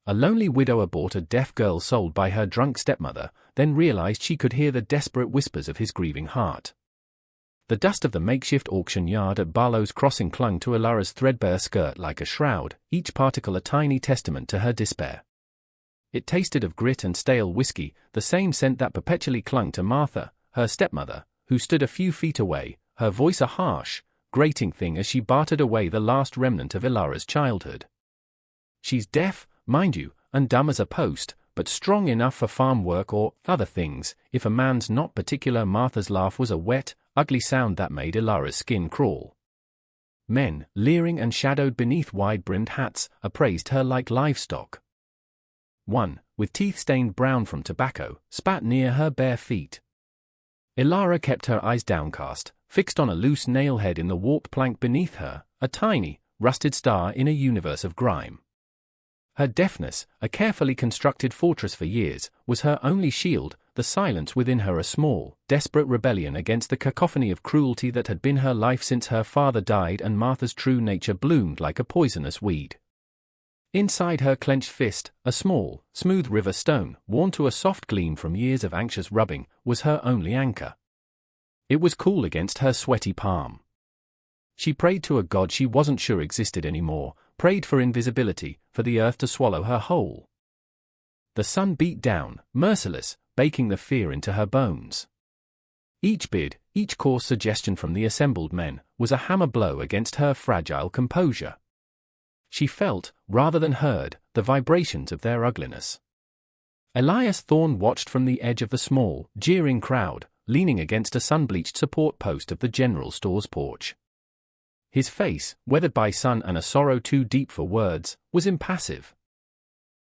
A lonely widower bought a deaf girl sold by her drunk stepmother, then realized she could hear the desperate whispers of his grieving heart. The dust of the makeshift auction yard at Barlow's Crossing clung to Ilara's threadbare skirt like a shroud, each particle a tiny testament to her despair. It tasted of grit and stale whiskey, the same scent that perpetually clung to Martha, her stepmother, who stood a few feet away, her voice a harsh, grating thing as she bartered away the last remnant of Ilara's childhood. "She's deaf, mind you, and dumb as a post, but strong enough for farm work or other things, if a man's not particular." Martha's laugh was a wet, ugly sound that made Ilara's skin crawl. Men, leering and shadowed beneath wide-brimmed hats, appraised her like livestock. One, with teeth stained brown from tobacco, spat near her bare feet. Ilara kept her eyes downcast, fixed on a loose nail-head in the warped plank beneath her, a tiny, rusted star in a universe of grime. Her deafness, a carefully constructed fortress for years, was her only shield, the silence within her a small, desperate rebellion against the cacophony of cruelty that had been her life since her father died and Martha's true nature bloomed like a poisonous weed. Inside her clenched fist, a small, smooth river stone, worn to a soft gleam from years of anxious rubbing, was her only anchor. It was cool against her sweaty palm. She prayed to a god she wasn't sure existed anymore, prayed for invisibility, for the earth to swallow her whole. The sun beat down, merciless, baking the fear into her bones. Each bid, each coarse suggestion from the assembled men, was a hammer blow against her fragile composure. She felt, rather than heard, the vibrations of their ugliness. Elias Thorne watched from the edge of the small, jeering crowd, leaning against a sun-bleached support post of the general store's porch. His face, weathered by sun and a sorrow too deep for words, was impassive.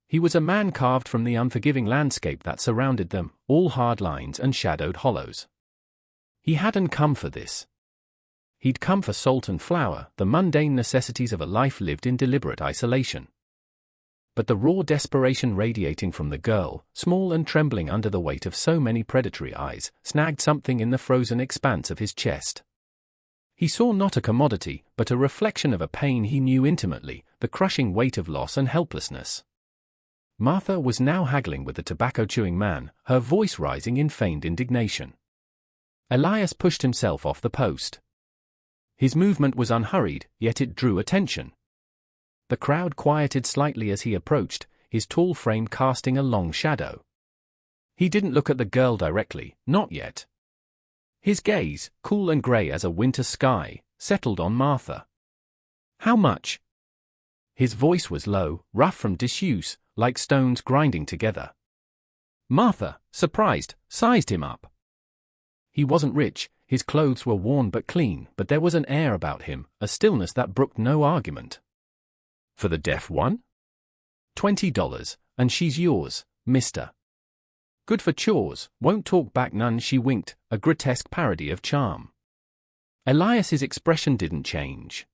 He was a man carved from the unforgiving landscape that surrounded them, all hard lines and shadowed hollows. He hadn't come for this. He'd come for salt and flour, the mundane necessities of a life lived in deliberate isolation. But the raw desperation radiating from the girl, small and trembling under the weight of so many predatory eyes, snagged something in the frozen expanse of his chest. He saw not a commodity, but a reflection of a pain he knew intimately, the crushing weight of loss and helplessness. Martha was now haggling with the tobacco-chewing man, her voice rising in feigned indignation. Elias pushed himself off the post. His movement was unhurried, yet it drew attention. The crowd quieted slightly as he approached, his tall frame casting a long shadow. He didn't look at the girl directly, not yet. His gaze, cool and grey as a winter sky, settled on Martha. "How much?" His voice was low, rough from disuse, like stones grinding together. Martha, surprised, sized him up. He wasn't rich, his clothes were worn but clean, but there was an air about him, a stillness that brooked no argument. "For the deaf one?" $20, and she's yours, mister. "Good for chores, won't talk back none," she winked, a grotesque parody of charm. Elias's expression didn't change.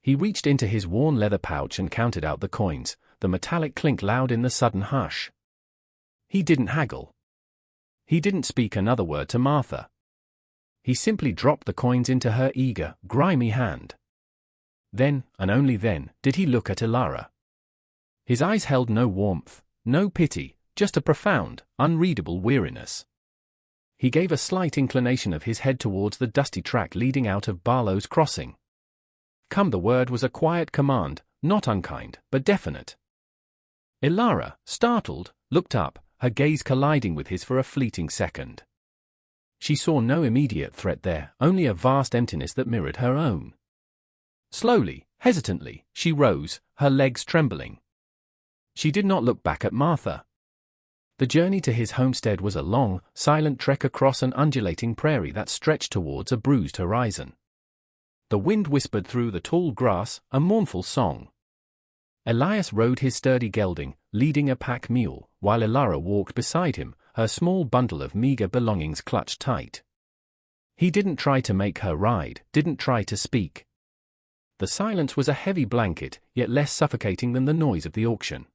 He reached into his worn leather pouch and counted out the coins, the metallic clink loud in the sudden hush. He didn't haggle. He didn't speak another word to Martha. He simply dropped the coins into her eager, grimy hand. Then, and only then, did he look at Ilara. His eyes held no warmth, no pity, just a profound, unreadable weariness. He gave a slight inclination of his head towards the dusty track leading out of Barlow's Crossing. "Come." The word was a quiet command, not unkind, but definite. Ilara, startled, looked up, her gaze colliding with his for a fleeting second. She saw no immediate threat there, only a vast emptiness that mirrored her own. Slowly, hesitantly, she rose, her legs trembling. She did not look back at Martha. The journey to his homestead was a long, silent trek across an undulating prairie that stretched towards a bruised horizon. The wind whispered through the tall grass, a mournful song. Elias rode his sturdy gelding, leading a pack mule, while Ilara walked beside him, her small bundle of meager belongings clutched tight. He didn't try to make her ride, didn't try to speak. The silence was a heavy blanket, yet less suffocating than the noise of the auction.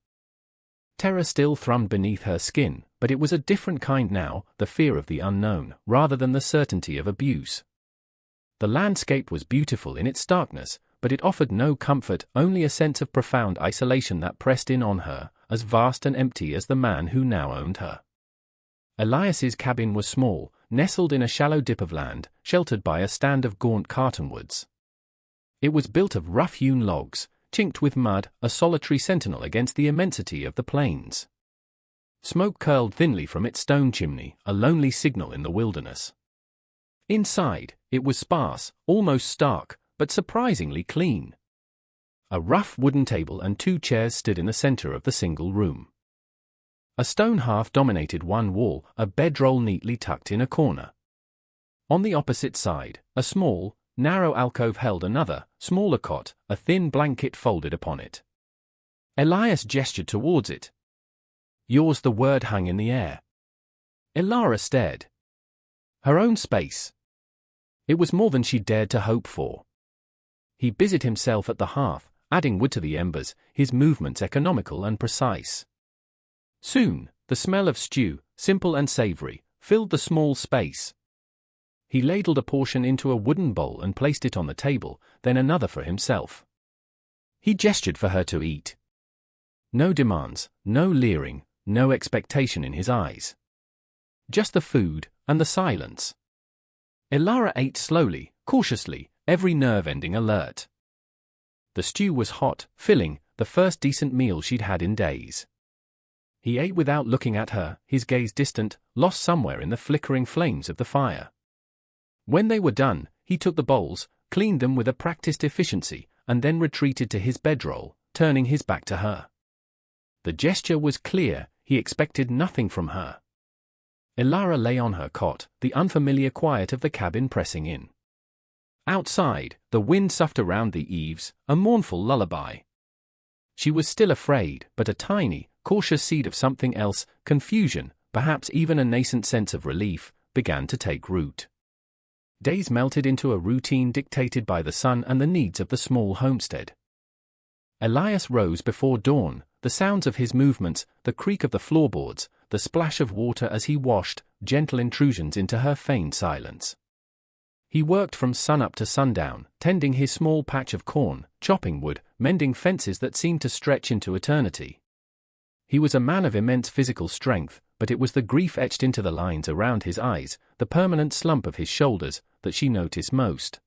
Terror still thrummed beneath her skin, but it was a different kind now, the fear of the unknown, rather than the certainty of abuse. The landscape was beautiful in its starkness, but it offered no comfort, only a sense of profound isolation that pressed in on her, as vast and empty as the man who now owned her. Elias's cabin was small, nestled in a shallow dip of land, sheltered by a stand of gaunt cottonwoods. It was built of rough-hewn logs, chinked with mud, a solitary sentinel against the immensity of the plains. Smoke curled thinly from its stone chimney, a lonely signal in the wilderness. Inside, it was sparse, almost stark, but surprisingly clean. A rough wooden table and 2 chairs stood in the center of the single room. A stone hearth dominated one wall, a bedroll neatly tucked in a corner. On the opposite side, a small, narrow alcove held another, smaller cot, a thin blanket folded upon it. Elias gestured towards it. "Yours." The word hung in the air. Elara stared. Her own space. It was more than she dared to hope for. He busied himself at the hearth, adding wood to the embers, his movements economical and precise. Soon, the smell of stew, simple and savory, filled the small space. He ladled a portion into a wooden bowl and placed it on the table, then another for himself. He gestured for her to eat. No demands, no leering, no expectation in his eyes. Just the food, and the silence. Elara ate slowly, cautiously, every nerve ending alert. The stew was hot, filling, the first decent meal she'd had in days. He ate without looking at her, his gaze distant, lost somewhere in the flickering flames of the fire. When they were done, he took the bowls, cleaned them with a practiced efficiency, and then retreated to his bedroll, turning his back to her. The gesture was clear, he expected nothing from her. Elara lay on her cot, the unfamiliar quiet of the cabin pressing in. Outside, the wind soughed around the eaves, a mournful lullaby. She was still afraid, but a tiny, cautious seed of something else, confusion, perhaps even a nascent sense of relief, began to take root. Days melted into a routine dictated by the sun and the needs of the small homestead. Elias rose before dawn, the sounds of his movements, the creak of the floorboards, the splash of water as he washed, gentle intrusions into her feigned silence. He worked from sunup to sundown, tending his small patch of corn, chopping wood, mending fences that seemed to stretch into eternity. He was a man of immense physical strength, but it was the grief etched into the lines around his eyes, the permanent slump of his shoulders, that she noticed most.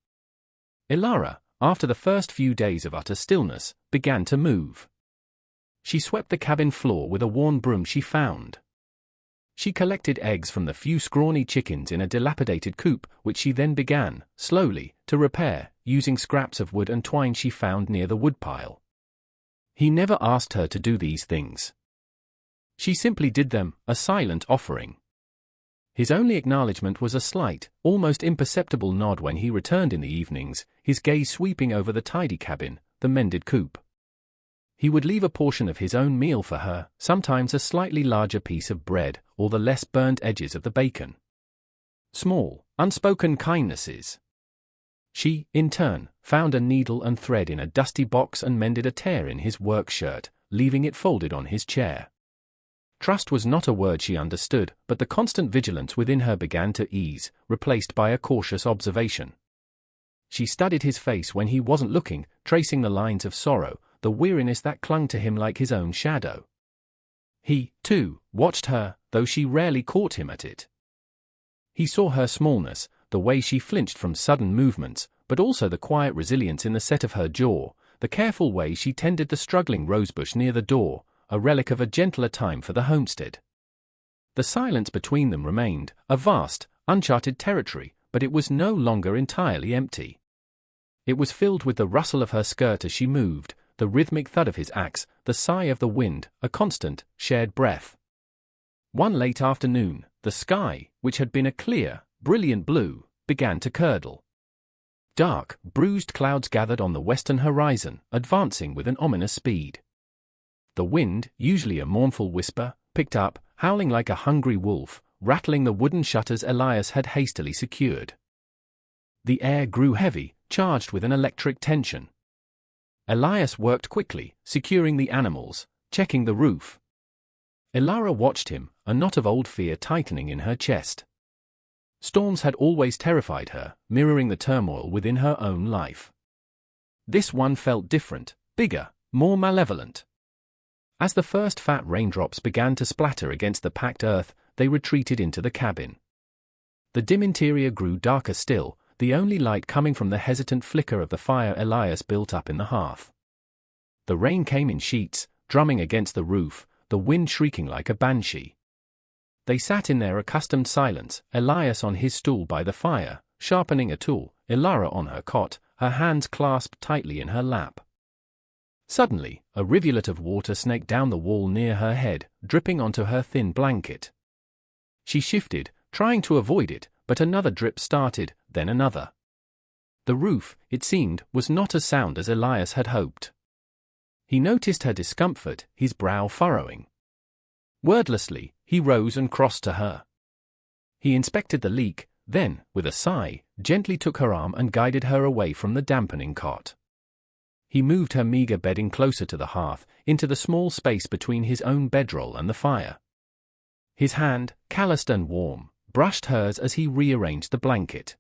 Elara, after the first few days of utter stillness, began to move. She swept the cabin floor with a worn broom she found. She collected eggs from the few scrawny chickens in a dilapidated coop, which she then began, slowly, to repair, using scraps of wood and twine she found near the woodpile. He never asked her to do these things. She simply did them, a silent offering. His only acknowledgement was a slight, almost imperceptible nod when he returned in the evenings, his gaze sweeping over the tidy cabin, the mended coop. He would leave a portion of his own meal for her, sometimes a slightly larger piece of bread, or the less burnt edges of the bacon. Small, unspoken kindnesses. She, in turn, found a needle and thread in a dusty box and mended a tear in his work shirt, leaving it folded on his chair. Trust was not a word she understood, but the constant vigilance within her began to ease, replaced by a cautious observation. She studied his face when he wasn't looking, tracing the lines of sorrow, the weariness that clung to him like his own shadow. He, too, watched her, though she rarely caught him at it. He saw her smallness, the way she flinched from sudden movements, but also the quiet resilience in the set of her jaw, the careful way she tended the struggling rosebush near the door, a relic of a gentler time for the homestead. The silence between them remained, a vast, uncharted territory, but it was no longer entirely empty. It was filled with the rustle of her skirt as she moved, the rhythmic thud of his axe, the sigh of the wind, a constant, shared breath. One late afternoon, the sky, which had been a clear, brilliant blue, began to curdle. Dark, bruised clouds gathered on the western horizon, advancing with an ominous speed. The wind, usually a mournful whisper, picked up, howling like a hungry wolf, rattling the wooden shutters Elias had hastily secured. The air grew heavy, charged with an electric tension. Elias worked quickly, securing the animals, checking the roof. Elara watched him, a knot of old fear tightening in her chest. Storms had always terrified her, mirroring the turmoil within her own life. this one felt different, bigger, more malevolent. As the first fat raindrops began to splatter against the packed earth, they retreated into the cabin. The dim interior grew darker still, the only light coming from the hesitant flicker of the fire Elias built up in the hearth. The rain came in sheets, drumming against the roof, the wind shrieking like a banshee. They sat in their accustomed silence, Elias on his stool by the fire, sharpening a tool, Ilara on her cot, her hands clasped tightly in her lap. Suddenly, a rivulet of water snaked down the wall near her head, dripping onto her thin blanket. She shifted, trying to avoid it, but another drip started, then another. The roof, it seemed, was not as sound as Elias had hoped. He noticed her discomfort, his brow furrowing. Wordlessly, he rose and crossed to her. He inspected the leak, then, with a sigh, gently took her arm and guided her away from the dampening cot. He moved her meager bedding closer to the hearth, into the small space between his own bedroll and the fire. His hand, calloused and warm, brushed hers as he rearranged the blanket.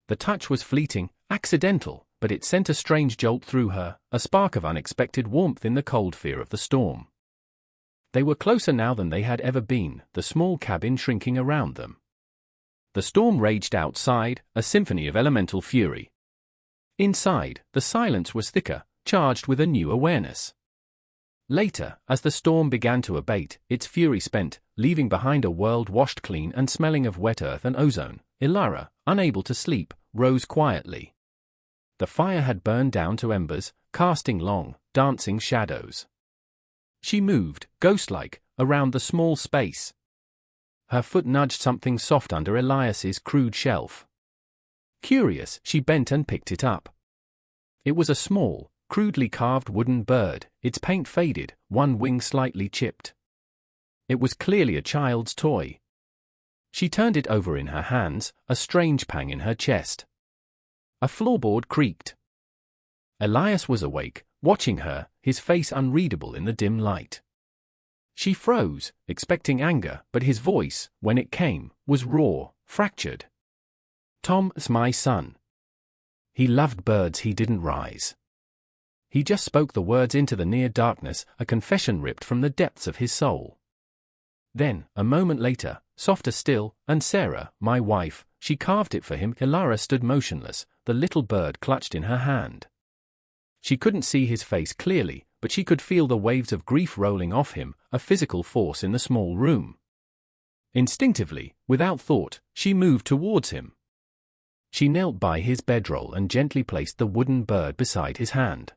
The touch was fleeting, accidental, but it sent a strange jolt through her, a spark of unexpected warmth in the cold fear of the storm. They were closer now than they had ever been, the small cabin shrinking around them. The storm raged outside, a symphony of elemental fury. Inside, the silence was thicker, charged with a new awareness. Later, as the storm began to abate, its fury spent, leaving behind a world washed clean and smelling of wet earth and ozone, Ilara, unable to sleep, rose quietly. The fire had burned down to embers, casting long, dancing shadows. She moved, ghost-like, around the small space. Her foot nudged something soft under Elias's crude shelf. Curious, she bent and picked it up. It was a small, crudely carved wooden bird, its paint faded, one wing slightly chipped. It was clearly a child's toy. She turned it over in her hands, a strange pang in her chest. A floorboard creaked. Elias was awake, watching her, his face unreadable in the dim light. She froze, expecting anger, but his voice, when it came, was raw, fractured. "Tom's my son. He loved birds, he didn't rise." He just spoke the words into the near darkness, a confession ripped from the depths of his soul. Then, a moment later, softer still, and Sarah, my wife, she carved it for him. Ilara stood motionless, the little bird clutched in her hand. She couldn't see his face clearly, but she could feel the waves of grief rolling off him, a physical force in the small room. Instinctively, without thought, she moved towards him. She knelt by his bedroll and gently placed the wooden bird beside his hand.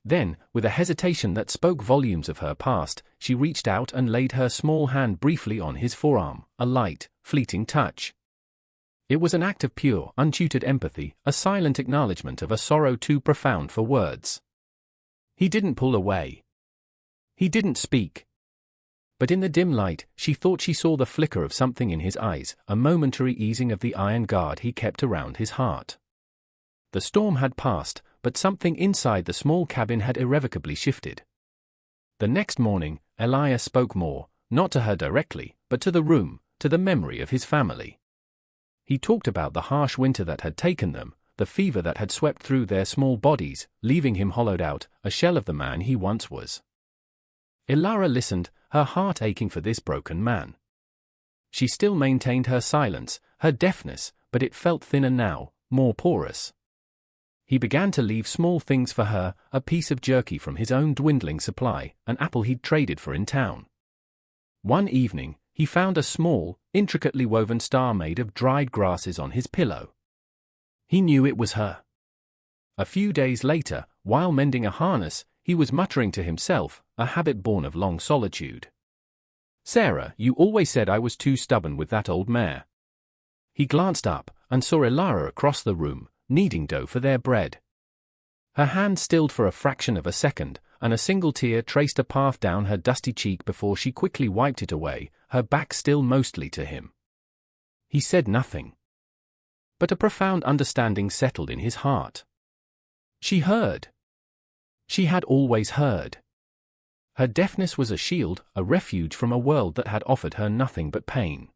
Then, with a hesitation that spoke volumes of her past, she reached out and laid her small hand briefly on his forearm, a light, fleeting touch. It was an act of pure, untutored empathy, a silent acknowledgement of a sorrow too profound for words. He didn't pull away. He didn't speak. But in the dim light, she thought she saw the flicker of something in his eyes, a momentary easing of the iron guard he kept around his heart. The storm had passed, but something inside the small cabin had irrevocably shifted. The next morning, Elias spoke more, not to her directly, but to the room, to the memory of his family. He talked about the harsh winter that had taken them, the fever that had swept through their small bodies, leaving him hollowed out, a shell of the man he once was. Ilara listened, her heart aching for this broken man. She still maintained her silence, her deafness, but it felt thinner now, more porous. He began to leave small things for her, a piece of jerky from his own dwindling supply, an apple he'd traded for in town. One evening, he found a small, intricately woven star made of dried grasses on his pillow. He knew it was her. A few days later, while mending a harness, he was muttering to himself, a habit born of long solitude. "Sarah, you always said I was too stubborn with that old mare." He glanced up, and saw Ilara across the room, kneading dough for their bread. Her hand stilled for a fraction of a second, and a single tear traced a path down her dusty cheek before she quickly wiped it away, her back still mostly to him. He said nothing. But a profound understanding settled in his heart. She heard. She had always heard. Her deafness was a shield, a refuge from a world that had offered her nothing but pain.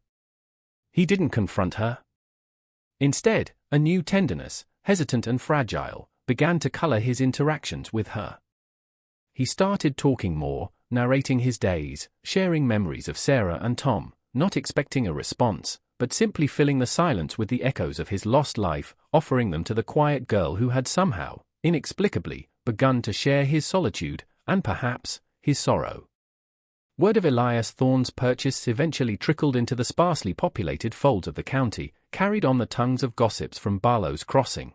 He didn't confront her. Instead, a new tenderness, hesitant and fragile, began to color his interactions with her. He started talking more, narrating his days, sharing memories of Sarah and Tom, not expecting a response, but simply filling the silence with the echoes of his lost life, offering them to the quiet girl who had somehow, inexplicably, begun to share his solitude, and perhaps, his sorrow. Word of Elias Thorne's purchase eventually trickled into the sparsely populated folds of the county, carried on the tongues of gossips from Barlow's Crossing.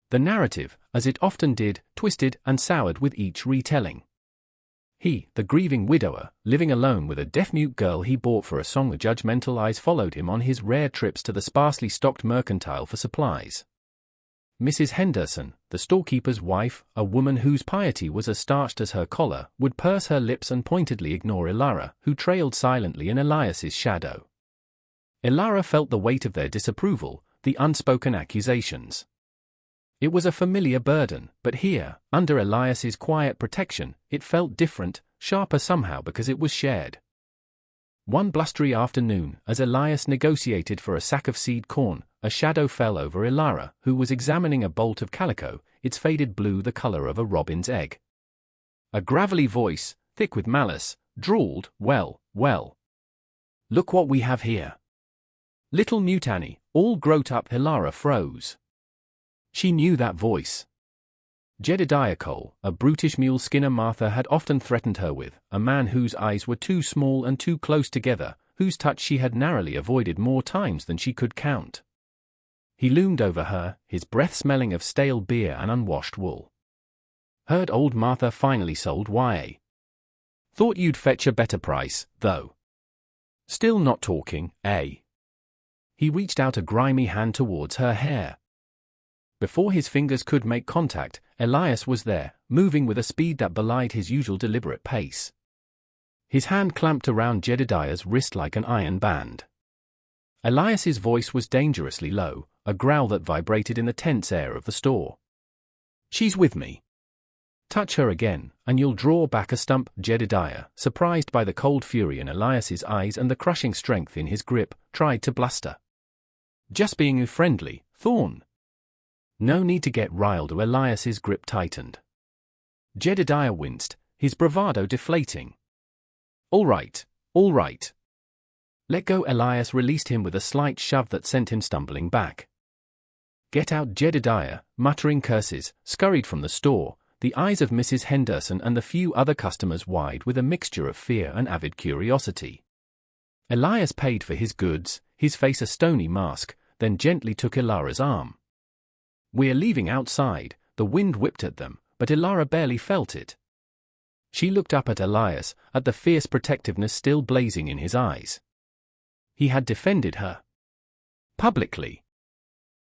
The narrative, as it often did, twisted and soured with each retelling. He, the grieving widower, living alone with a deaf-mute girl he bought for a song, the judgmental eyes followed him on his rare trips to the sparsely stocked mercantile for supplies. Mrs. Henderson, the storekeeper's wife, a woman whose piety was as starched as her collar, would purse her lips and pointedly ignore Elara, who trailed silently in Elias's shadow. Elara felt the weight of their disapproval, the unspoken accusations. It was a familiar burden, but here, under Elias's quiet protection, it felt different, sharper somehow because it was shared. One blustery afternoon, as Elias negotiated for a sack of seed corn, a shadow fell over Elara, who was examining a bolt of calico, its faded blue the color of a robin's egg. A gravelly voice, thick with malice, drawled, "Well, well. Look what we have here." Little Mutani, all growed up. Elara froze. She knew that voice. Jedediah Cole, a brutish mule skinner Martha had often threatened her with, a man whose eyes were too small and too close together, whose touch she had narrowly avoided more times than she could count. He loomed over her, his breath smelling of stale beer and unwashed wool. Heard old Martha finally sold YA. Thought you'd fetch a better price, though. Still not talking, eh? He reached out a grimy hand towards her hair. Before his fingers could make contact, Elias was there, moving with a speed that belied his usual deliberate pace. His hand clamped around Jedediah's wrist like an iron band. Elias's voice was dangerously low, a growl that vibrated in the tense air of the store. "She's with me. Touch her again, and you'll draw back a stump." Jedediah, surprised by the cold fury in Elias's eyes and the crushing strength in his grip, tried to bluster. "Just being friendly, Thorne." No need to get riled. Elias's grip tightened. Jedediah winced, his bravado deflating. All right. Let go." Elias released him with a slight shove that sent him stumbling back. "Get out." Jedediah, muttering curses, scurried from the store, the eyes of Mrs. Henderson and the few other customers wide with a mixture of fear and avid curiosity. Elias paid for his goods, his face a stony mask, then gently took Elara's arm. "We're leaving outside." The wind whipped at them, but Elara barely felt it. She looked up at Elias, at the fierce protectiveness still blazing in his eyes. He had defended her. Publicly.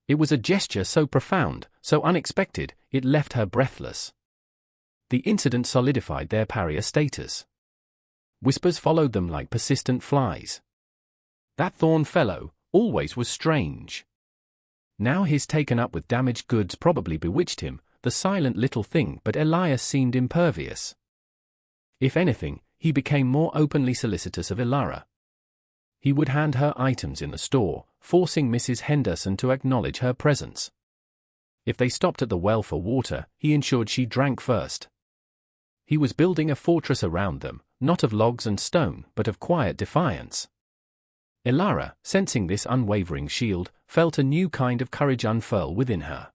It was a gesture so profound, so unexpected, it left her breathless. The incident solidified their pariah status. Whispers followed them like persistent flies. That Thorne fellow always was strange. Now his taken up with damaged goods probably bewitched him, the silent little thing, but Elias seemed impervious. If anything, he became more openly solicitous of Elara. He would hand her items in the store, forcing Mrs. Henderson to acknowledge her presence. If they stopped at the well for water, he ensured she drank first. He was building a fortress around them, not of logs and stone, but of quiet defiance. Elara, sensing this unwavering shield, felt a new kind of courage unfurl within her.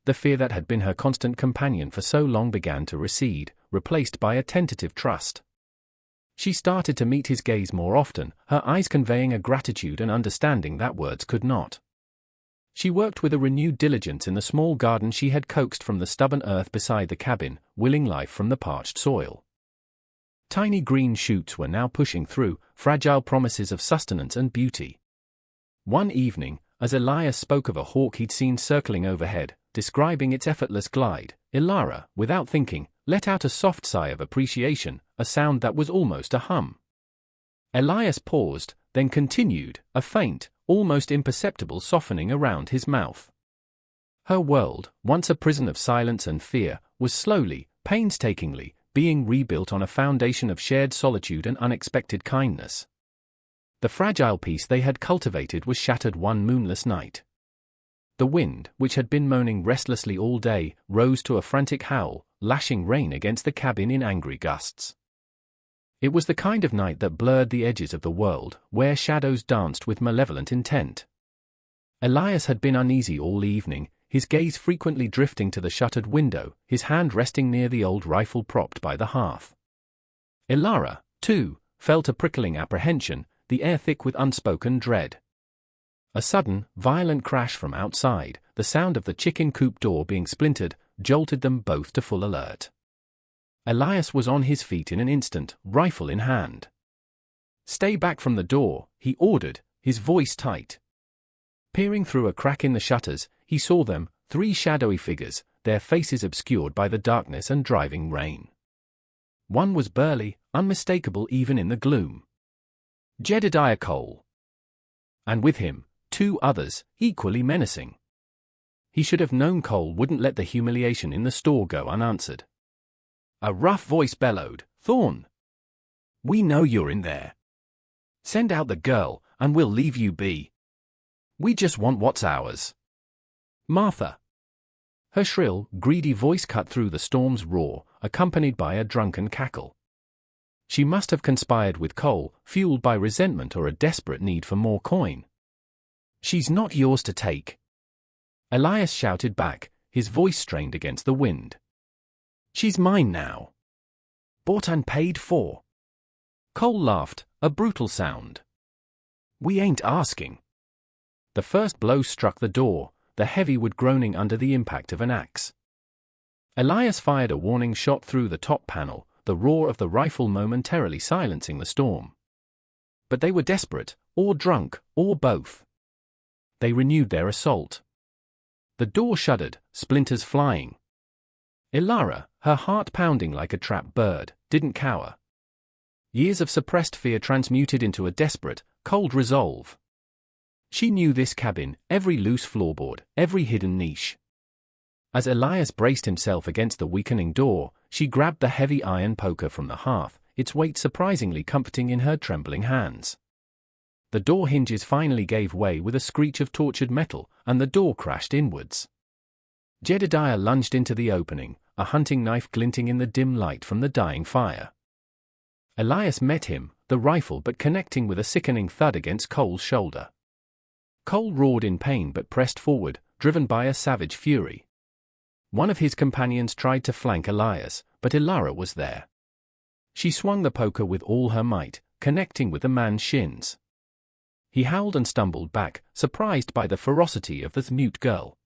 The fear that had been her constant companion for so long began to recede, replaced by a tentative trust. She started to meet his gaze more often, her eyes conveying a gratitude and understanding that words could not. She worked with a renewed diligence in the small garden she had coaxed from the stubborn earth beside the cabin, willing life from the parched soil. Tiny green shoots were now pushing through, fragile promises of sustenance and beauty. One evening, as Elias spoke of a hawk he'd seen circling overhead, describing its effortless glide, Elara, without thinking, let out a soft sigh of appreciation, a sound that was almost a hum. Elias paused, then continued, a faint, almost imperceptible softening around his mouth. Her world, once a prison of silence and fear, was slowly, painstakingly, being rebuilt on a foundation of shared solitude and unexpected kindness. The fragile peace they had cultivated was shattered one moonless night. The wind, which had been moaning restlessly all day, rose to a frantic howl, lashing rain against the cabin in angry gusts. It was the kind of night that blurred the edges of the world, where shadows danced with malevolent intent. Elias had been uneasy all evening, his gaze frequently drifting to the shuttered window, his hand resting near the old rifle propped by the hearth. Ilara, too, felt a prickling apprehension, the air thick with unspoken dread. A sudden, violent crash from outside, the sound of the chicken coop door being splintered, jolted them both to full alert. Elias was on his feet in an instant, rifle in hand. "Stay back from the door," he ordered, his voice tight. Peering through a crack in the shutters, he saw them, 3 shadowy figures, their faces obscured by the darkness and driving rain. One was burly, unmistakable even in the gloom. Jedediah Cole. And with him, 2 others, equally menacing. He should have known Cole wouldn't let the humiliation in the store go unanswered. A rough voice bellowed, "Thorne! We know you're in there. Send out the girl, and we'll leave you be. We just want what's ours." Martha. Her shrill, greedy voice cut through the storm's roar, accompanied by a drunken cackle. She must have conspired with Cole, fueled by resentment or a desperate need for more coin. "She's not yours to take," Elias shouted back, his voice strained against the wind. "She's mine now. Bought and paid for." Cole laughed, a brutal sound. "We ain't asking." The first blow struck the door, the heavy wood groaning under the impact of an axe. Elias fired a warning shot through the top panel, the roar of the rifle momentarily silencing the storm. But they were desperate, or drunk, or both. They renewed their assault. The door shuddered, splinters flying. Ilara, her heart pounding like a trapped bird, didn't cower. Years of suppressed fear transmuted into a desperate, cold resolve. She knew this cabin, every loose floorboard, every hidden niche. As Elias braced himself against the weakening door, she grabbed the heavy iron poker from the hearth, its weight surprisingly comforting in her trembling hands. The door hinges finally gave way with a screech of tortured metal, and the door crashed inwards. Jedediah lunged into the opening, a hunting knife glinting in the dim light from the dying fire. Elias met him, the rifle but connecting with a sickening thud against Cole's shoulder. Cole roared in pain but pressed forward, driven by a savage fury. One of his companions tried to flank Elias, but Ilara was there. She swung the poker with all her might, connecting with the man's shins. He howled and stumbled back, surprised by the ferocity of the mute girl.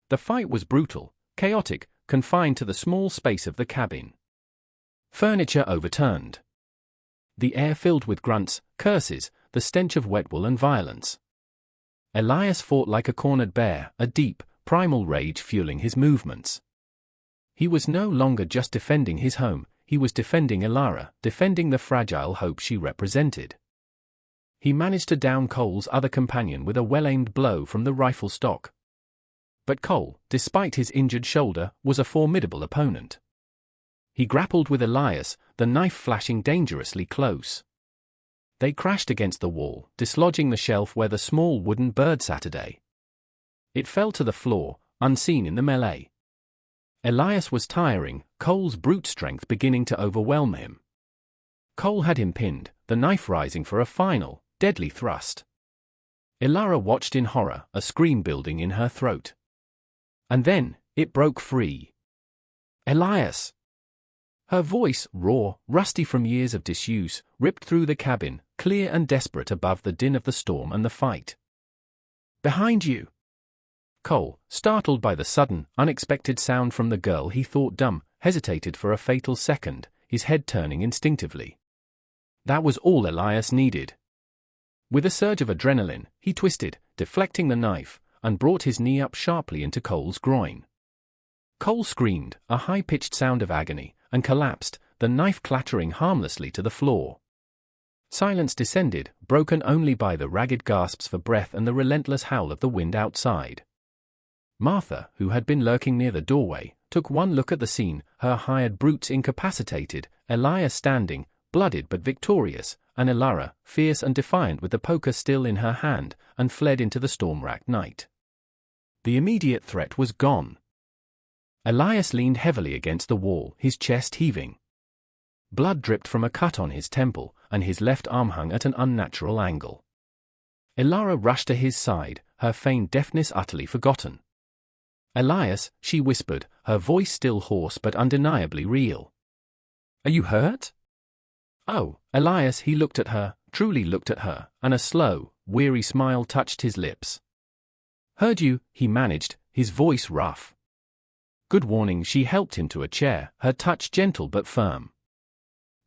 The fight was brutal, chaotic, confined to the small space of the cabin. Furniture overturned. The air filled with grunts, curses, the stench of wet wool and violence. Elias fought like a cornered bear, a deep, primal rage fueling his movements. He was no longer just defending his home, he was defending Ilara, defending the fragile hope she represented. He managed to down Cole's other companion with a well-aimed blow from the rifle stock. But Cole, despite his injured shoulder, was a formidable opponent. He grappled with Elias, the knife flashing dangerously close. They crashed against the wall, dislodging the shelf where the small wooden bird sat. It fell to the floor, unseen in the melee. Elias was tiring, Cole's brute strength beginning to overwhelm him. Cole had him pinned, the knife rising for a final, deadly thrust. Ilara watched in horror, a scream building in her throat. And then, it broke free. "Elias!" Her voice, raw, rusty from years of disuse, ripped through the cabin, clear and desperate above the din of the storm and the fight. "Behind you!" Cole, startled by the sudden, unexpected sound from the girl he thought dumb, hesitated for a fatal second, his head turning instinctively. That was all Elias needed. With a surge of adrenaline, he twisted, deflecting the knife, and brought his knee up sharply into Cole's groin. Cole screamed, a high-pitched sound of agony, and collapsed, the knife clattering harmlessly to the floor. Silence descended, broken only by the ragged gasps for breath and the relentless howl of the wind outside. Martha, who had been lurking near the doorway, took one look at the scene, her hired brutes incapacitated, Elias standing, blooded but victorious, and Ilara, fierce and defiant with the poker still in her hand, and fled into the storm-racked night. The immediate threat was gone. Elias leaned heavily against the wall, his chest heaving. Blood dripped from a cut on his temple, and his left arm hung at an unnatural angle. Elara rushed to his side, her feigned deafness utterly forgotten. "Elias," she whispered, her voice still hoarse but undeniably real. "Are you hurt?" "Oh, Elias," he looked at her, truly looked at her, and a slow, weary smile touched his lips. "Heard you," he managed, his voice rough. "Good warning." She helped him to a chair, her touch gentle but firm.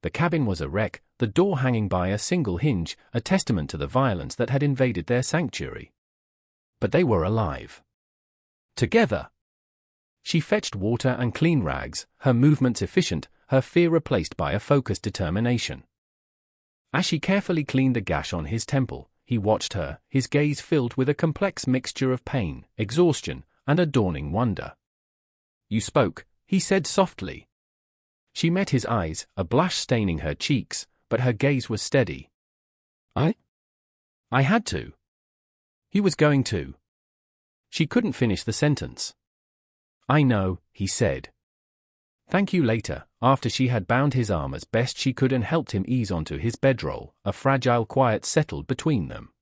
The cabin was a wreck, the door hanging by a single hinge, a testament to the violence that had invaded their sanctuary. But they were alive. Together. She fetched water and clean rags, her movements efficient, her fear replaced by a focused determination. As she carefully cleaned the gash on his temple, he watched her, his gaze filled with a complex mixture of pain, exhaustion, and a dawning wonder. "You spoke," he said softly. She met his eyes, a blush staining her cheeks, but her gaze was steady. I had to." He was going to. She couldn't finish the sentence. "I know," he said. "Thank you." Later, after she had bound his arm as best she could and helped him ease onto his bedroll, a fragile quiet settled between them.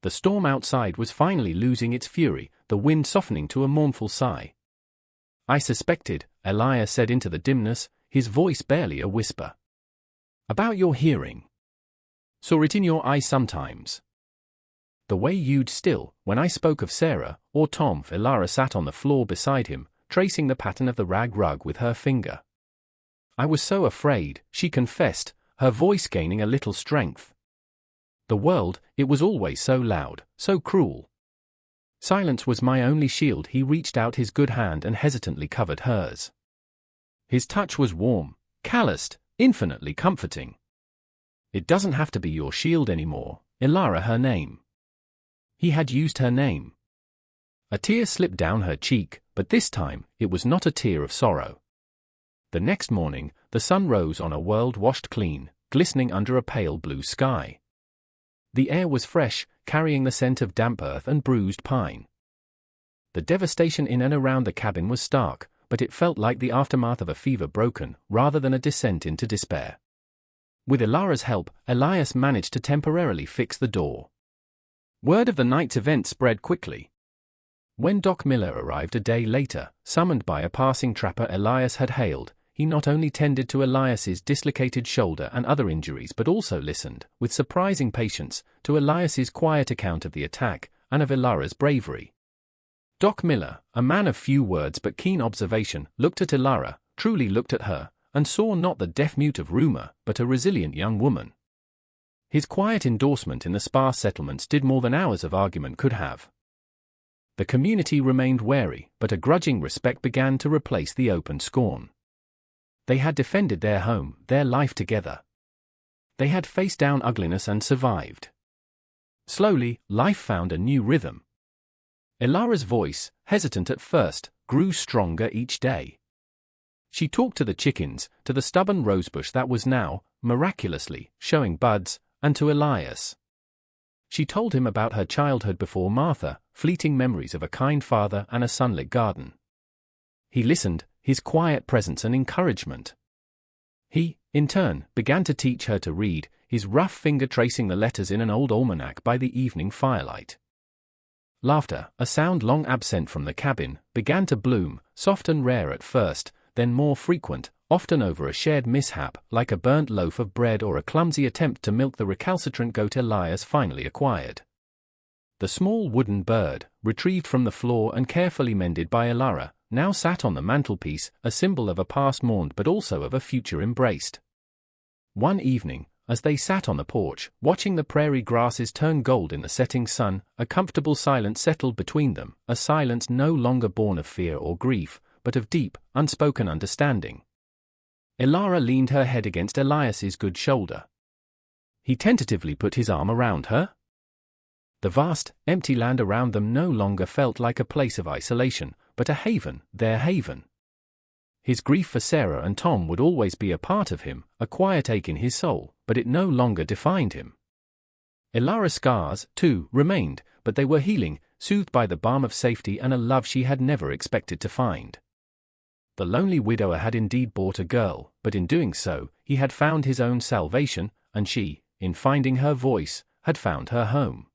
The storm outside was finally losing its fury, the wind softening to a mournful sigh. "I suspected," Elias said into the dimness, his voice barely a whisper. "About your hearing. Saw it in your eye sometimes. The way you'd still, when I spoke of Sarah, or Tom." Elara sat on the floor beside him, tracing the pattern of the rag rug with her finger. "I was so afraid," she confessed, her voice gaining a little strength. "The world, it was always so loud, so cruel. Silence was my only shield." He reached out his good hand and hesitantly covered hers. His touch was warm, calloused, infinitely comforting. "It doesn't have to be your shield anymore, Elara." Her name. He had used her name. A tear slipped down her cheek, but this time, it was not a tear of sorrow. The next morning, the sun rose on a world washed clean, glistening under a pale blue sky. The air was fresh, carrying the scent of damp earth and bruised pine. The devastation in and around the cabin was stark, but it felt like the aftermath of a fever broken, rather than a descent into despair. With Elara's help, Elias managed to temporarily fix the door. Word of the night's event spread quickly. When Doc Miller arrived a day later, summoned by a passing trapper Elias had hailed, he not only tended to Elias's dislocated shoulder and other injuries but also listened, with surprising patience, to Elias's quiet account of the attack, and of Elara's bravery. Doc Miller, a man of few words but keen observation, looked at Elara, truly looked at her, and saw not the deaf-mute of rumor, but a resilient young woman. His quiet endorsement in the sparse settlements did more than hours of argument could have. The community remained wary, but a grudging respect began to replace the open scorn. They had defended their home, their life together. They had faced down ugliness and survived. Slowly, life found a new rhythm. Elara's voice, hesitant at first, grew stronger each day. She talked to the chickens, to the stubborn rosebush that was now, miraculously, showing buds, and to Elias. She told him about her childhood before Martha, fleeting memories of a kind father and a sunlit garden. He listened, his quiet presence an encouragement. He, in turn, began to teach her to read, his rough finger tracing the letters in an old almanac by the evening firelight. Laughter, a sound long absent from the cabin, began to bloom, soft and rare at first, then more frequent, often over a shared mishap, like a burnt loaf of bread or a clumsy attempt to milk the recalcitrant goat Elias finally acquired. The small wooden bird, retrieved from the floor and carefully mended by Elara, now sat on the mantelpiece, a symbol of a past mourned but also of a future embraced. One evening, as they sat on the porch, watching the prairie grasses turn gold in the setting sun, a comfortable silence settled between them, a silence no longer born of fear or grief, but of deep, unspoken understanding. Elara leaned her head against Elias's good shoulder. He tentatively put his arm around her. The vast, empty land around them no longer felt like a place of isolation, but a haven, their haven. His grief for Sarah and Tom would always be a part of him, a quiet ache in his soul, but it no longer defined him. Elara's scars, too, remained, but they were healing, soothed by the balm of safety and a love she had never expected to find. The lonely widower had indeed bought a girl, but in doing so, he had found his own salvation, and she, in finding her voice, had found her home.